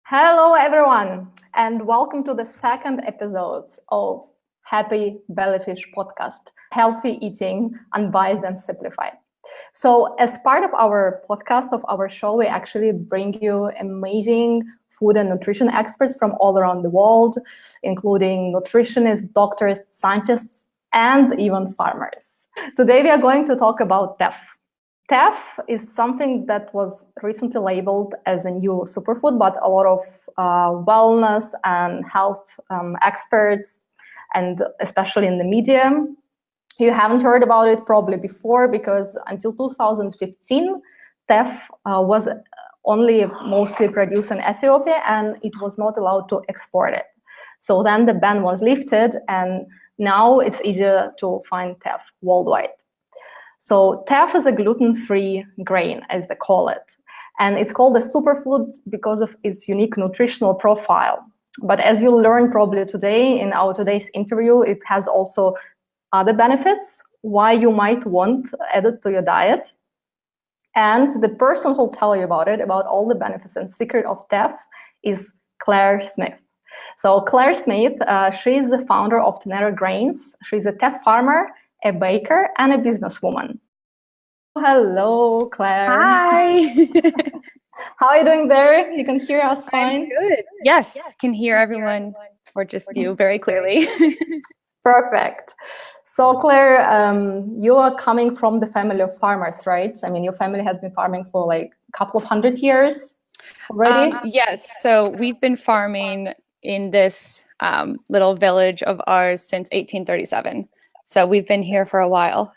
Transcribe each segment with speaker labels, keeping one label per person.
Speaker 1: Hello, everyone, and welcome to the second episode of Happy Bellyfish Podcast, Healthy Eating Unbiased and Simplified. So as part of our podcast, of our show, we actually bring you amazing food and nutrition experts from all around the world, including nutritionists, doctors, scientists, and even farmers. Today, we are going to talk about Teff. Teff is something that was recently labeled as a new superfood, but a lot of wellness and health experts, and especially in the media, you haven't heard about it probably before, because until 2015, Teff was only mostly produced in Ethiopia, and it was not allowed to export it. So then the ban was lifted, and now it's easier to find Teff worldwide. So Teff is a gluten-free grain, as they call it. And it's called a superfood because of its unique nutritional profile. But as you'll learn probably today in our today's interview, it has also other benefits, why you might want to add it to your diet. And the person who'll tell you about it, about all the benefits and secret of Teff, is Claire Smith. So Claire Smith, she's the founder of Tenera Grains. She's a Teff farmer, a baker, and a businesswoman. Hello, Claire.
Speaker 2: Hi.
Speaker 1: How are you doing there? You can hear us fine?
Speaker 2: I'm good. Yes, can hear everyone, or just you, very clearly.
Speaker 1: Perfect. So, Claire, you are coming from the family of farmers, right? I mean, your family has been farming for like a couple of 100 years already?
Speaker 2: Yes, so we've been farming in this little village of ours since 1837. So we've been here for a while.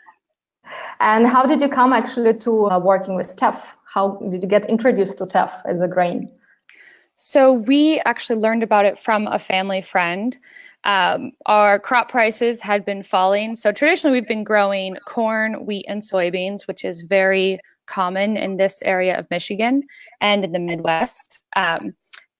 Speaker 1: And how did you come actually to working with Teff? How did you get introduced to Teff as a grain?
Speaker 2: So we actually learned about it from a family friend. Our crop prices had been falling. So traditionally we've been growing corn, wheat, and soybeans, which is very common in this area of Michigan and in the Midwest.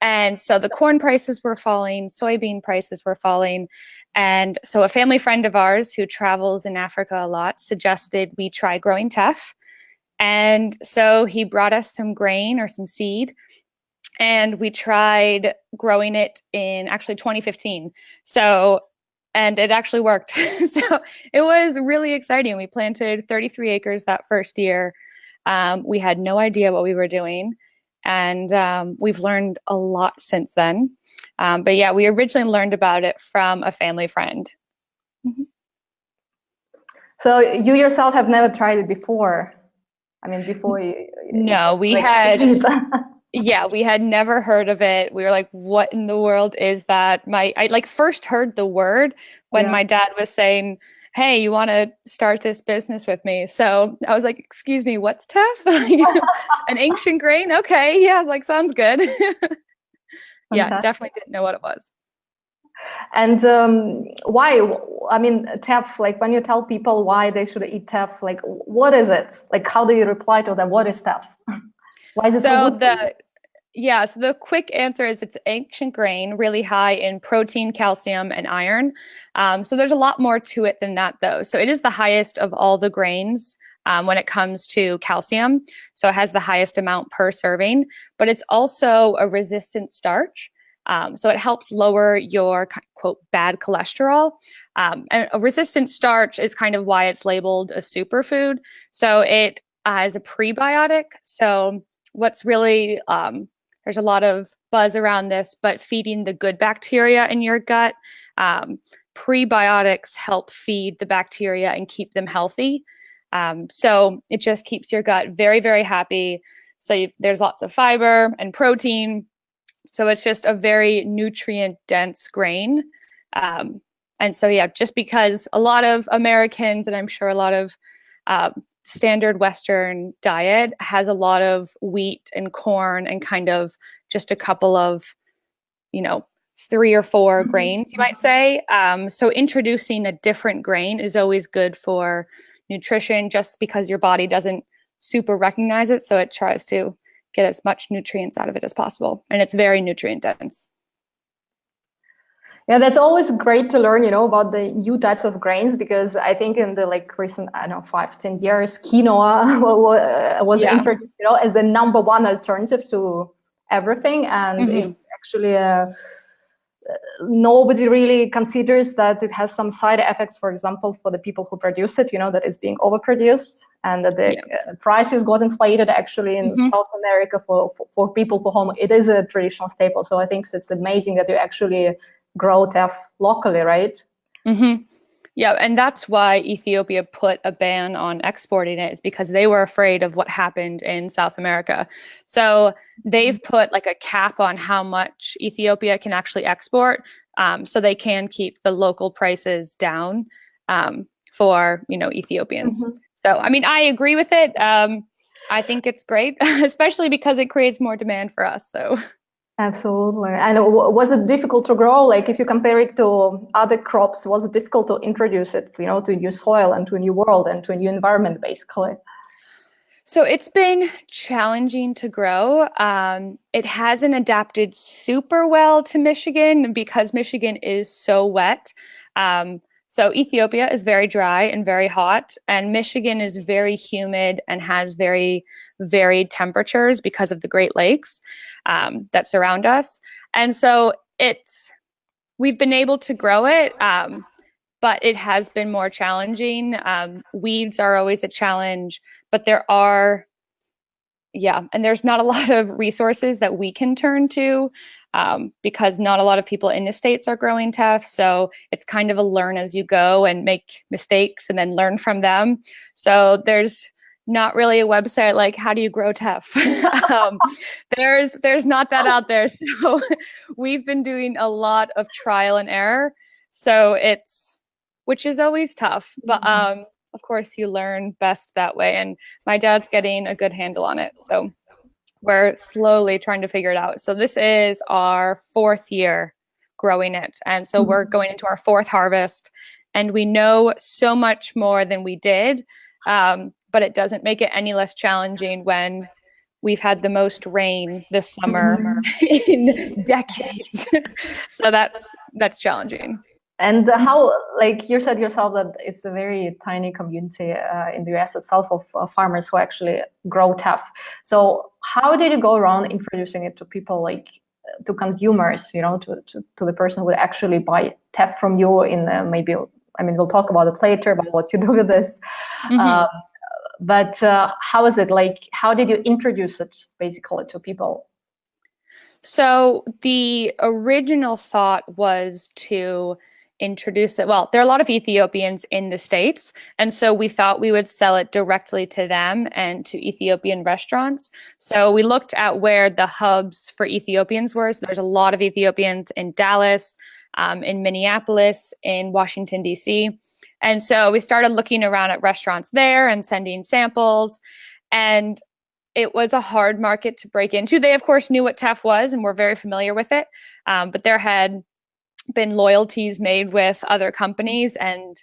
Speaker 2: And so the corn prices were falling, soybean prices were falling. And so a family friend of ours who travels in Africa a lot suggested we try growing Teff. And so he brought us some grain or some seed, and we tried growing it in actually 2015. And it actually worked. So it was really exciting. We planted 33 acres that first year. We had no idea what we were doing. And we've learned a lot since then. But yeah, we originally learned about it from a family friend. Mm-hmm.
Speaker 1: So you yourself have never tried it before? I mean, before you...
Speaker 2: No, we had... Yeah, we had never heard of it. We were like, what in the world is that? I like first heard the word when my dad was saying, hey, you want to start this business with me? So I was like, excuse me, what's Teff? An ancient grain? Okay, yeah, like sounds good. Yeah, definitely didn't know what it was.
Speaker 1: And why? I mean, Teff, like when you tell people why they should eat Teff, like what is it? Like how do you reply to them? What is Teff? Why is it so good?
Speaker 2: So the quick answer is it's ancient grain, really high in protein, calcium, and iron. So there's a lot more to it than that, though. So it is the highest of all the grains when it comes to calcium. So it has the highest amount per serving, but it's also a resistant starch. So it helps lower your, quote, bad cholesterol. And a resistant starch is kind of why it's labeled a superfood. So it is a prebiotic. So what's really... there's a lot of buzz around this, but feeding the good bacteria in your gut, prebiotics help feed the bacteria and keep them healthy. So it just keeps your gut very, very happy. So there's lots of fiber and protein. So it's just a very nutrient-dense grain. And so, yeah, just because a lot of Americans, and I'm sure a lot of standard Western diet has a lot of wheat and corn and kind of just a couple of, 3 or 4 grains, you might say. So introducing a different grain is always good for nutrition, just because your body doesn't super recognize it. So it tries to get as much nutrients out of it as possible. And it's very nutrient dense.
Speaker 1: Yeah, that's always great to learn, about the new types of grains, because I think in the recent, 5-10 years, quinoa was introduced, as the number one alternative to everything. And if actually nobody really considers that it has some side effects, for example, for the people who produce it, that it's being overproduced and that the prices got inflated actually in South America for people for whom it is a traditional staple. So I think it's amazing that you actually grow teff locally, right?
Speaker 2: Yeah, and that's why Ethiopia put a ban on exporting it, is because they were afraid of what happened in South America. So they've put like a cap on how much Ethiopia can actually export, so they can keep the local prices down for, Ethiopians. So, I mean, I agree with it. I think it's great, especially because it creates more demand for us. So.
Speaker 1: Absolutely. And was it difficult to grow? Like if you compare it to other crops, was it difficult to introduce it, to a new soil and to a new world and to a new environment, basically?
Speaker 2: So it's been challenging to grow. It hasn't adapted super well to Michigan because Michigan is so wet. So Ethiopia is very dry and very hot, and Michigan is very humid and has very varied temperatures because of the Great Lakes that surround us. And so we've been able to grow it, but it has been more challenging. Weeds are always a challenge, but and there's not a lot of resources that we can turn to because not a lot of people in the States are growing teff. So it's kind of a learn as you go and make mistakes and then learn from them. So there's not really a website like how do you grow teff. There's not that out there. So we've been doing a lot of trial and error. So which is always tough, but of course you learn best that way. And my dad's getting a good handle on it. So we're slowly trying to figure it out. So this is our 4th year growing it. And so we're going into our 4th harvest, and we know so much more than we did. But it doesn't make it any less challenging when we've had the most rain this summer in decades. So that's challenging.
Speaker 1: And how, like you said yourself, that it's a very tiny community in the US itself of farmers who actually grow teff. So how did you go around introducing it to people, like to consumers, to the person who would actually buy teff from you in maybe, I mean, we'll talk about it later, about what you do with this. But how is it, like, how did you introduce it basically to people?
Speaker 2: So the original thought was to introduce it. Well, there are a lot of Ethiopians in the States, and so we thought we would sell it directly to them and to Ethiopian restaurants. So we looked at where the hubs for Ethiopians were. So there's a lot of Ethiopians in Dallas, in Minneapolis, in Washington, D.C. And so we started looking around at restaurants there and sending samples. And it was a hard market to break into. They, of course, knew what teff was and were very familiar with it, but there had been loyalties made with other companies, and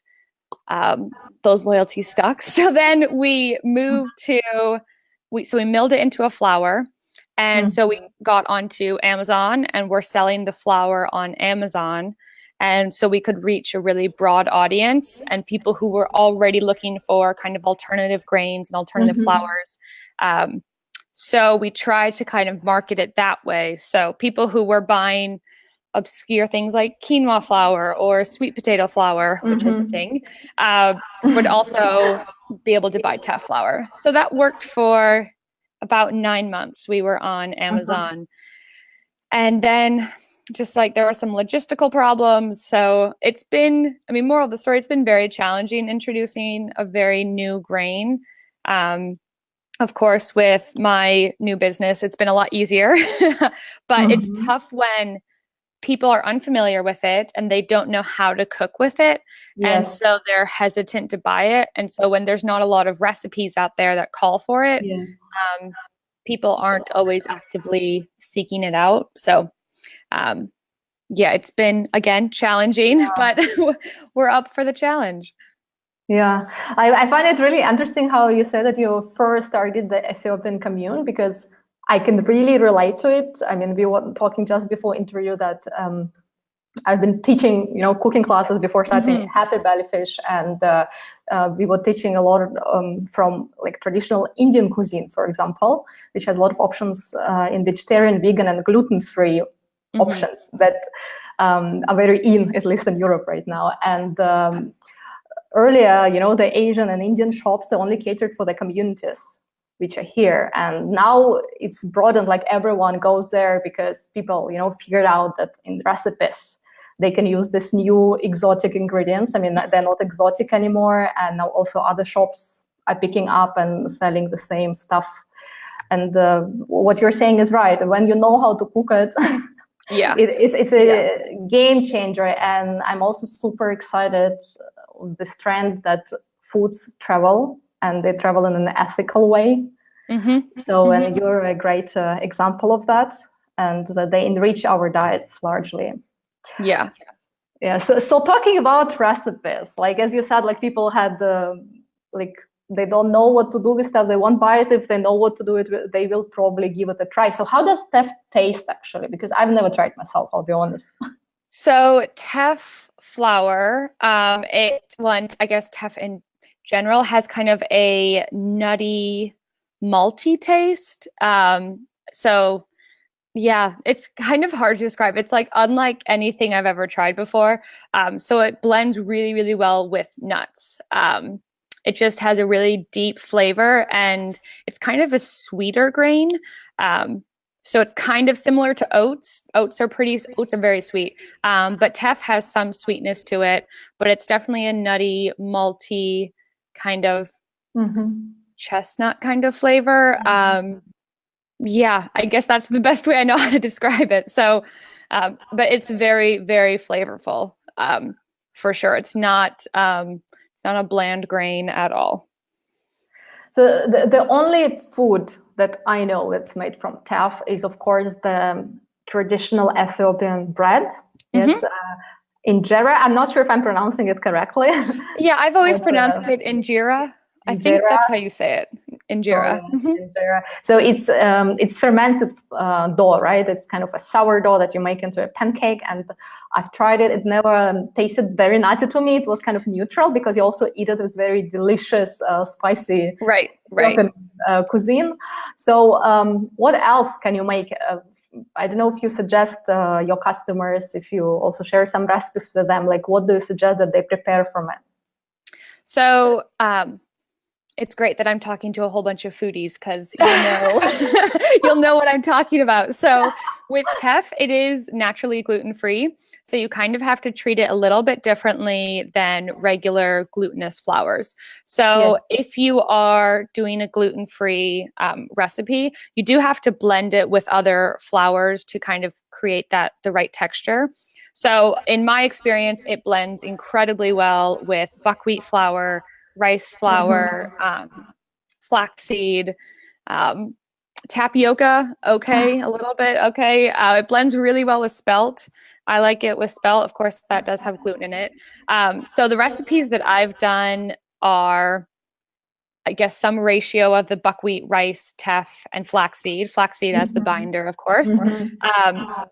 Speaker 2: those loyalties stuck. So then we moved we milled it into a flour, and so we got onto Amazon, and we're selling the flour on Amazon. And so we could reach a really broad audience and people who were already looking for kind of alternative grains and alternative flours. So we tried to kind of market it that way. So people who were buying obscure things like quinoa flour or sweet potato flour, which is a thing, would also be able to buy teff flour. So that worked for about 9 months. We were on Amazon. And then just like there were some logistical problems. So it's been, I mean, moral of the story, it's been very challenging introducing a very new grain. Of course, with my new business, it's been a lot easier, but it's tough when people are unfamiliar with it and they don't know how to cook with it. And so they're hesitant to buy it. And so when there's not a lot of recipes out there that call for it, people aren't always actively seeking it out. So it's been, again, challenging, but we're up for the challenge.
Speaker 1: Yeah, I find it really interesting how you said that you first targeted the Ethiopian commune, because I can really relate to it. I mean, we were talking just before interview that I've been teaching, cooking classes before starting Happy Bellyfish, and we were teaching a lot from like traditional Indian cuisine, for example, which has a lot of options in vegetarian, vegan, and gluten-free options that are very in, at least in Europe right now. And earlier, the Asian and Indian shops only catered for the communities which are here. And now it's broadened, like everyone goes there because people, figured out that in recipes, they can use this new exotic ingredients. I mean, they're not exotic anymore. And now also other shops are picking up and selling the same stuff. And what you're saying is right. When you know how to cook it, it's a game changer. And I'm also super excited with this trend that foods travel, and they travel in an ethical way. So, and you're a great example of that, and that they enrich our diets largely.
Speaker 2: Yeah.
Speaker 1: So talking about recipes, like as you said, like people had they don't know what to do with stuff. They won't buy it. If they know what to do it, they will probably give it a try. So how does Teff taste actually? Because I've never tried myself, I'll be honest.
Speaker 2: So Teff flour, I guess Teff in general has kind of a nutty, malty taste. So yeah, it's kind of hard to describe. It's like unlike anything I've ever tried before. So it blends really, really well with nuts. It just has a really deep flavor, and it's kind of a sweeter grain. So it's kind of similar to oats. Oats are very sweet. But Teff has some sweetness to it, but it's definitely a nutty, malty kind of chestnut kind of flavor. Yeah, I guess that's the best way I know how to describe it. So, but it's very, very flavorful, for sure. It's not a bland grain at all.
Speaker 1: So the only food that I know that's made from Teff is, of course, the traditional Ethiopian bread. Yes, injera. I'm not sure if I'm pronouncing it correctly.
Speaker 2: Yeah, I've always pronounced it injera. I think that's how you say it, injera.
Speaker 1: Injera. So it's fermented dough, right? It's kind of a sourdough that you make into a pancake. And I've tried it. It never tasted very nutty to me. It was kind of neutral because you also eat it with very delicious, spicy cuisine. So what else can you make? I don't know if you suggest your customers, if you also share some recipes with them, like what do you suggest that they prepare from it?
Speaker 2: So it's great that I'm talking to a whole bunch of foodies because you'll know what I'm talking about. So with Teff, it is naturally gluten-free. So you kind of have to treat it a little bit differently than regular glutinous flours. So if you are doing a gluten-free recipe, you do have to blend it with other flours to kind of create the right texture. So in my experience, it blends incredibly well with buckwheat flour, rice flour, flaxseed, tapioca, a little bit, it blends really well with spelt. I like it with spelt. Of course, that does have gluten in it. So the recipes that I've done are, I guess, some ratio of the buckwheat, rice, teff, and flaxseed as the binder, of course.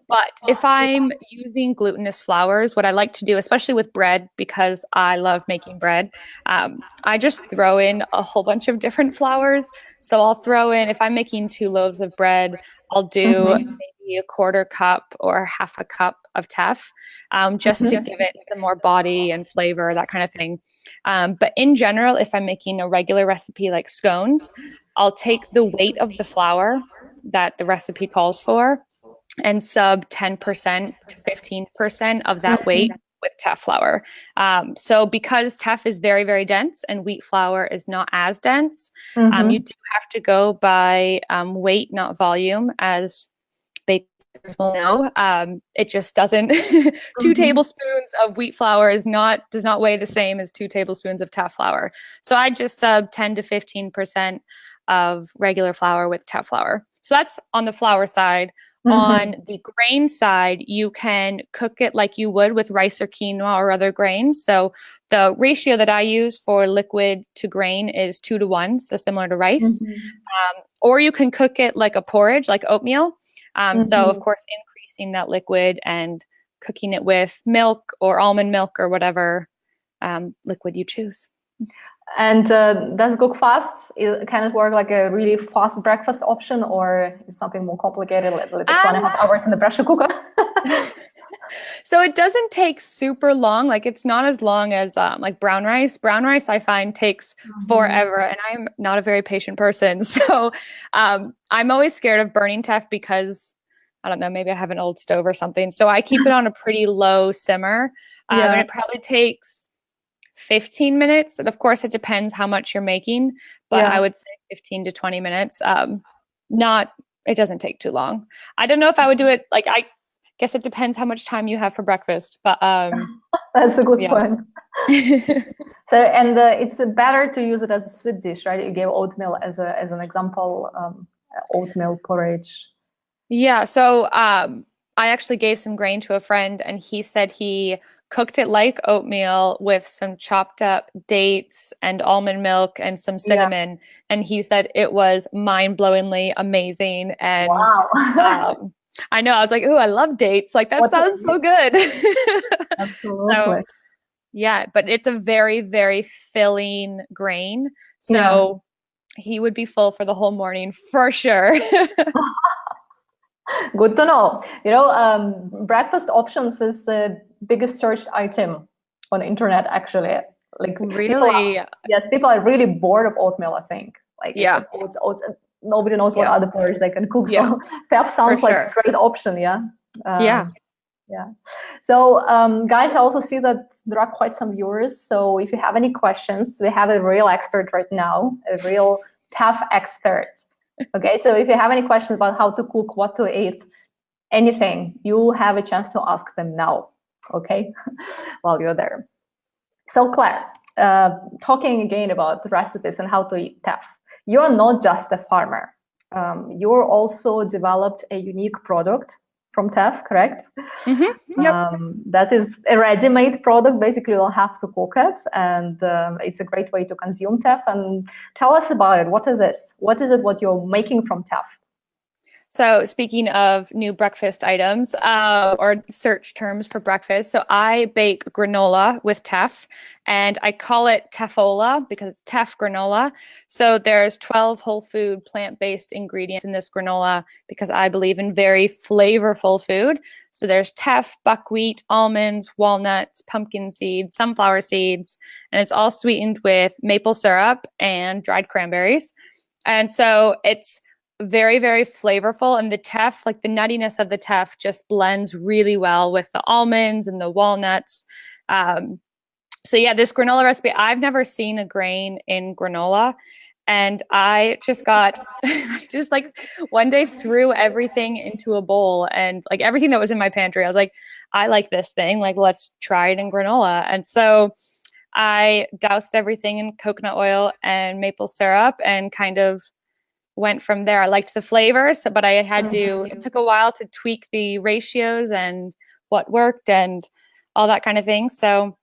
Speaker 2: But if I'm using glutinous flours, what I like to do, especially with bread, because I love making bread, I just throw in a whole bunch of different flours. So I'll throw in, if I'm making 2 loaves of bread, I'll do maybe a 1/4 cup or 1/2 cup of teff, just to give it the more body and flavor, that kind of thing. But in general, if I'm making a regular recipe like scones, I'll take the weight of the flour that the recipe calls for and sub 10% to 15% of that weight with teff flour. So because teff is very, very dense and wheat flour is not as dense, you do have to go by weight, not volume, as bakers will know. It just doesn't. 2 tablespoons of wheat flour does not weigh the same as 2 tablespoons of teff flour. So I just sub 10 to 15% of regular flour with teff flour. So that's on the flour side. On the grain side, you can cook it like you would with rice or quinoa or other grains. So the ratio that I use for liquid to grain is 2 to 1, so similar to rice. Or you can cook it like a porridge, like oatmeal. So of course, increasing that liquid and cooking it with milk or almond milk or whatever liquid you choose.
Speaker 1: And does it cook fast? Can it work like a really fast breakfast option, or is something more complicated? Like it's 1.5 hours in the pressure cooker?
Speaker 2: So it doesn't take super long. Like it's not as long as like brown rice. Brown rice I find takes forever, and I'm not a very patient person. So I'm always scared of burning Teff because I don't know, maybe I have an old stove or something. So I keep it on a pretty low simmer, and it probably takes 15 minutes. And of course, it depends how much you're making, but I would say 15 to 20 minutes. It doesn't take too long. I don't know if I would do it. Like, I guess it depends how much time you have for breakfast, but
Speaker 1: that's a good point. So, and it's better to use it as a sweet dish, right? You gave oatmeal as an example, oatmeal porridge.
Speaker 2: Yeah. So I actually gave some grain to a friend, and he said he cooked it like oatmeal with some chopped up dates and almond milk and some cinnamon. And he said it was mind-blowingly amazing. And
Speaker 1: wow.
Speaker 2: I know, I was like, ooh, I love dates. Like that sounds so good.
Speaker 1: Absolutely.
Speaker 2: So, yeah, but it's a very, very filling grain. So he would be full for the whole morning for sure.
Speaker 1: Good to know. You know, breakfast options is the biggest searched item on the internet, actually. Like,
Speaker 2: really?
Speaker 1: People are really bored of oatmeal, I think. Like, it's just oats. Nobody knows what other porridge they can cook. So Teff sounds like a great option. Yeah. So, guys, I also see that there are quite some viewers. So if you have any questions, we have a real expert right now, a real Teff expert. Okay, so if you have any questions about how to cook, what to eat, anything, you have a chance to ask them now, okay, while you're there. So Claire, talking again about the recipes and how to eat Teff, you're not just a farmer. You're also developed a unique product from Teff, correct? That is a ready-made product. Basically, you don't have to cook it, and it's a great way to consume Teff. And tell us about it. What is this? What is it? What you're making from Teff?
Speaker 2: So speaking of new breakfast items or search terms for breakfast, so I bake granola with Teff, and I call it Teffola because it's Teff granola. So there's 12 whole food plant-based ingredients in this granola because I believe in very flavorful food. So there's Teff, buckwheat, almonds, walnuts, pumpkin seeds, sunflower seeds, and it's all sweetened with maple syrup and dried cranberries. And so it's very, very flavorful, and the Teff, like the nuttiness of the Teff, just blends really well with the almonds and the walnuts. So yeah, this granola recipe, I've never seen a grain in granola, and I just like one day threw everything into a bowl, and like everything that was in my pantry, I was like, I like this thing, like let's try it in granola. And so I doused everything in coconut oil and maple syrup and kind of went from there. I liked the flavors, but I had it took a while to tweak the ratios and what worked and all that kind of thing. So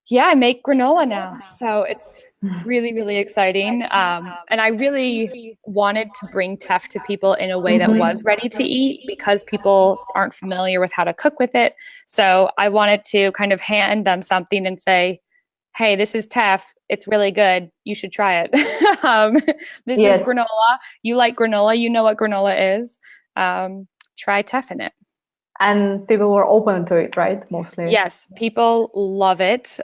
Speaker 2: yeah, I make granola now. So it's really, really exciting. And I really wanted to bring Teff to people in a way that was ready to eat because people aren't familiar with how to cook with it. So I wanted to kind of hand them something and say, hey, this is Teff. It's really good. You should try it. This is granola. You like granola. You know what granola is. Try Teff in it.
Speaker 1: And people were open to it, right? Mostly.
Speaker 2: Yes, people love it.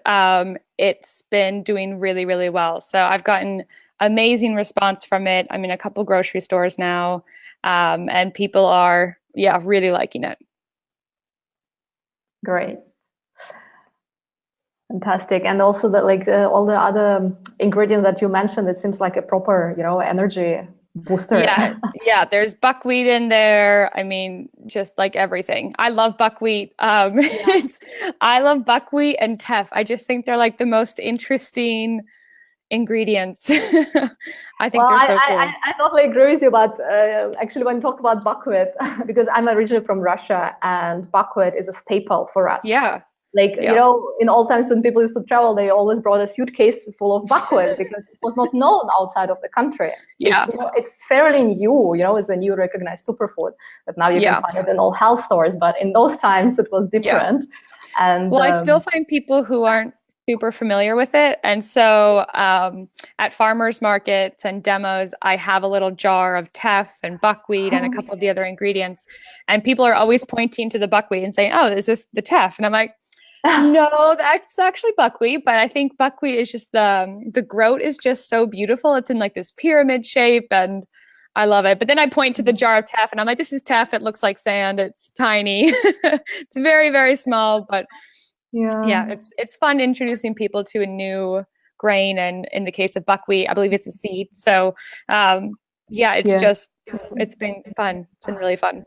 Speaker 2: It's been doing really, really well. So I've gotten amazing response from it. I'm in a couple grocery stores now, and people are, really liking it.
Speaker 1: Great. Fantastic. And also that all the other ingredients that you mentioned, it seems like a proper, energy booster.
Speaker 2: Yeah. There's buckwheat in there. I mean, just like everything. I love buckwheat. I love buckwheat and Teff. I just think they're like the most interesting ingredients. I think they're so cool.
Speaker 1: I totally agree with you. But actually, when you talk about buckwheat, because I'm originally from Russia, and buckwheat is a staple for us.
Speaker 2: Yeah.
Speaker 1: In old times when people used to travel, they always brought a suitcase full of buckwheat because it was not known outside of the country.
Speaker 2: Yeah.
Speaker 1: It's fairly new, it's a new recognized superfood that now you can find it in all health stores. But in those times, it was different. And
Speaker 2: I still find people who aren't super familiar with it. And so at farmers markets and demos, I have a little jar of teff and buckwheat and a couple of the other ingredients. And people are always pointing to the buckwheat and saying, oh, is this the teff? And I'm like, no, that's actually buckwheat. But I think buckwheat is just the groat is just so beautiful. It's in like this pyramid shape and I love it. But then I point to the jar of teff and I'm like, this is teff. It looks like sand. It's tiny. It's very, very small, but yeah, it's fun introducing people to a new grain, and in the case of buckwheat, I believe it's a seed. So it's been fun. It's been really fun.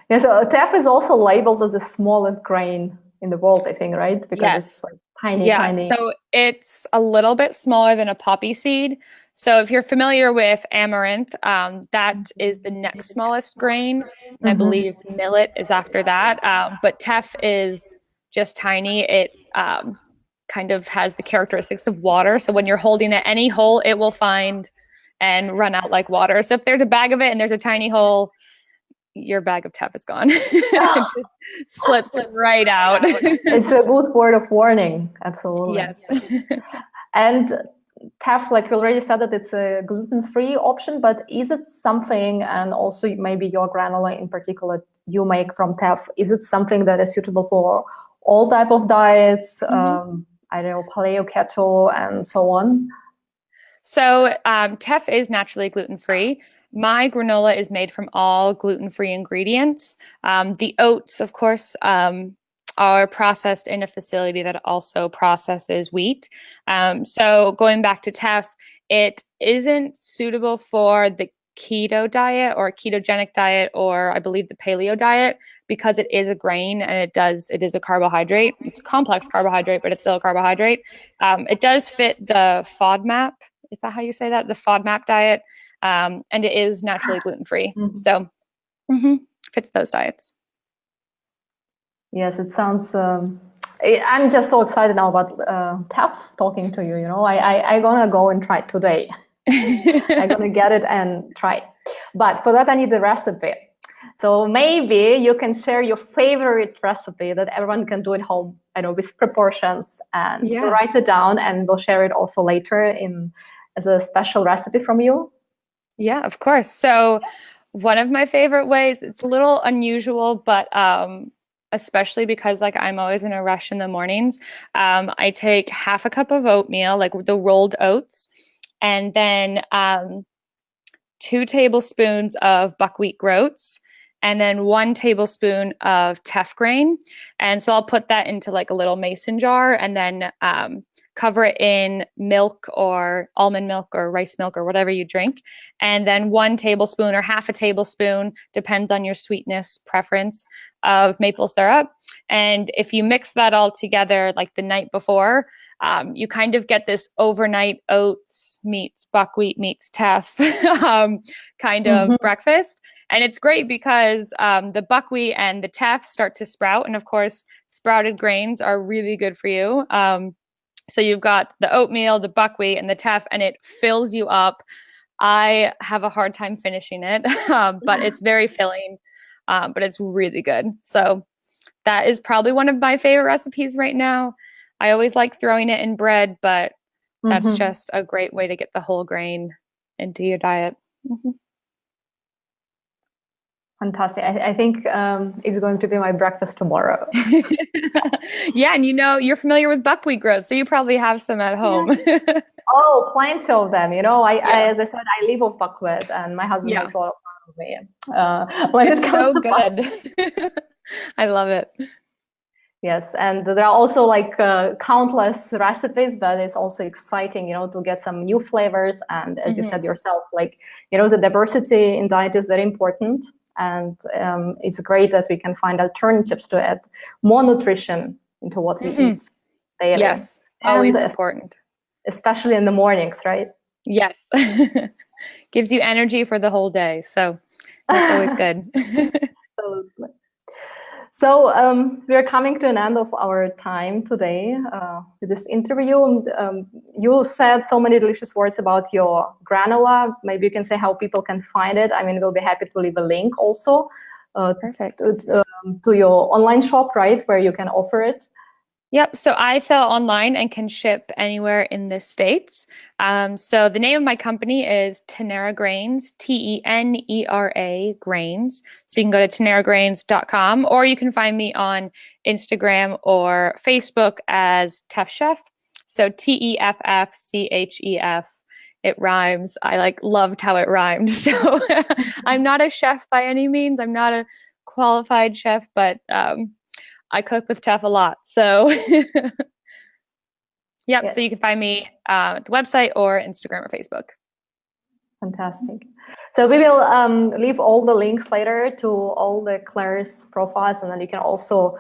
Speaker 1: Yeah, so teff is also labeled as the smallest grain in the world, I think, right? Because it's like tiny.
Speaker 2: So it's a little bit smaller than a poppy seed. So if you're familiar with amaranth, that is the next smallest grain. And I believe millet is after that. But teff is just tiny. It kind of has the characteristics of water. So when you're holding it, any hole it will find and run out like water. So if there's a bag of it and there's a tiny hole, your bag of teff is gone. It just slips right out.
Speaker 1: It's a good word of warning. Absolutely.
Speaker 2: Yes.
Speaker 1: And teff, like we already said, that it's a gluten-free option, but is it something, and also maybe your granola in particular you make from teff, is it something that is suitable for all type of diets? I don't know, Paleo, Keto, and so on.
Speaker 2: So teff is naturally gluten-free. My granola is made from all gluten-free ingredients. The oats, of course, are processed in a facility that also processes wheat. So going back to teff, it isn't suitable for the keto diet or ketogenic diet, or I believe the paleo diet, because it is a grain and it is a carbohydrate. It's a complex carbohydrate, but it's still a carbohydrate. It does fit the FODMAP. Is that how you say that? The FODMAP diet. And it is naturally gluten-free. So fits those diets.
Speaker 1: Yes, it sounds, I'm just so excited now about teff talking to you, I'm gonna go and try it today. I'm gonna get it and try it. But for that, I need the recipe. So maybe you can share your favorite recipe that everyone can do at home, with proportions, and write it down, and we'll share it also later as a special recipe from you.
Speaker 2: Yeah, of course. So one of my favorite ways, it's a little unusual, but especially because like I'm always in a rush in the mornings, I take half a cup of oatmeal, like the rolled oats, and then 2 tablespoons of buckwheat groats, and then 1 tablespoon of teff grain. And so I'll put that into like a little mason jar, and then cover it in milk or almond milk or rice milk or whatever you drink. And then 1 tablespoon or half a tablespoon, depends on your sweetness preference, of maple syrup. And if you mix that all together like the night before, you kind of get this overnight oats meets buckwheat meets teff kind of breakfast. And it's great because the buckwheat and the teff start to sprout. And of course, sprouted grains are really good for you. So you've got the oatmeal, the buckwheat, and the teff, and it fills you up. I have a hard time finishing it, but it's very filling, but it's really good. So that is probably one of my favorite recipes right now. I always like throwing it in bread, but that's just a great way to get the whole grain into your diet.
Speaker 1: Fantastic. I think it's going to be my breakfast tomorrow.
Speaker 2: Yeah, and you're familiar with buckwheat groats, so you probably have some at home.
Speaker 1: Oh, plenty of them. I, as I said, I live off buckwheat, and my husband makes a lot of fun of me. When
Speaker 2: it's
Speaker 1: it comes
Speaker 2: so
Speaker 1: to
Speaker 2: good. I love it.
Speaker 1: Yes, and there are also like countless recipes, but it's also exciting, to get some new flavors. And as you said yourself, like, the diversity in diet is very important. And it's great that we can find alternatives to add more nutrition into what we eat daily.
Speaker 2: Yes, always important.
Speaker 1: Especially in the mornings, right?
Speaker 2: Yes. Gives you energy for the whole day. So that's always good.
Speaker 1: Absolutely. So we're coming to an end of our time today with this interview. You said so many delicious words about your granola. Maybe you can say how people can find it. I mean, we'll be happy to leave a link also
Speaker 2: Perfect.
Speaker 1: to your online shop, right, where you can offer it.
Speaker 2: Yep. So I sell online and can ship anywhere in the States. So the name of my company is Tenera Grains, Tenera Grains. So you can go to teneragrains.com, or you can find me on Instagram or Facebook as Teff Chef. So TEFFCHEF. It rhymes. I loved how it rhymed. So I'm not a chef by any means. I'm not a qualified chef, but I cook with Teff a lot. So yep.
Speaker 1: Yes.
Speaker 2: So you can find me at the website or Instagram or Facebook.
Speaker 1: Fantastic. So we will leave all the links later to all the Claire's profiles, and then you can also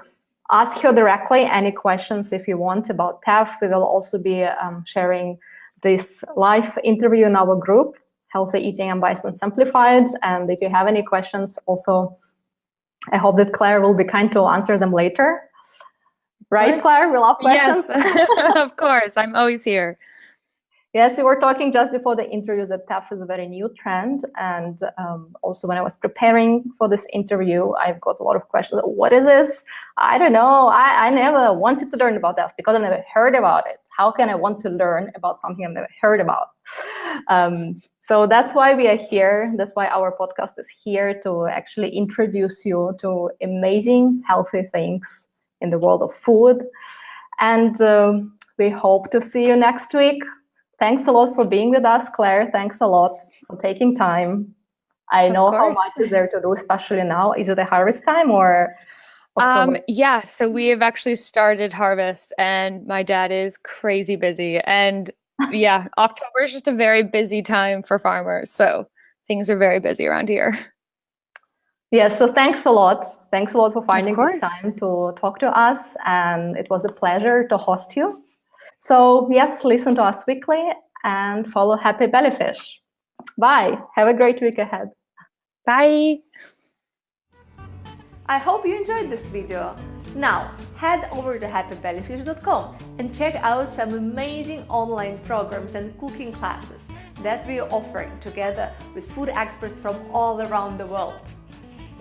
Speaker 1: ask her directly any questions if you want about Teff. We will also be sharing this live interview in our group, Healthy Eating Unbiased and Simplified. And if you have any questions, also, I hope that Claire will be kind to answer them later. Right, Claire? We love questions.
Speaker 2: Yes, of course. I'm always here.
Speaker 1: Yes, we were talking just before the interview that Teff is a very new trend. And also when I was preparing for this interview, I've got a lot of questions. What is this? I don't know. I never wanted to learn about Teff because I never heard about it. How can I want to learn about something I've never heard about? So that's why we are here. That's why our podcast is here, to actually introduce you to amazing, healthy things in the world of food. And we hope to see you next week. Thanks a lot for being with us, Claire. Thanks a lot for taking time. I know how much is there to do, especially now. Is it a harvest time or October?
Speaker 2: Yeah, so we have actually started harvest, and my dad is crazy busy. And yeah, October is just a very busy time for farmers. So things are very busy around here.
Speaker 1: Yes, so thanks a lot. Thanks a lot for finding this time to talk to us. And it was a pleasure to host you. So yes, listen to us weekly and follow Happy Bellyfish. Bye. Have a great week ahead.
Speaker 2: Bye.
Speaker 3: I hope you enjoyed this video. Now, head over to happybellyfish.com and check out some amazing online programs and cooking classes that we are offering together with food experts from all around the world.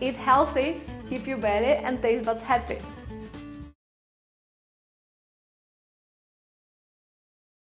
Speaker 3: Eat healthy, keep your belly and taste buds happy.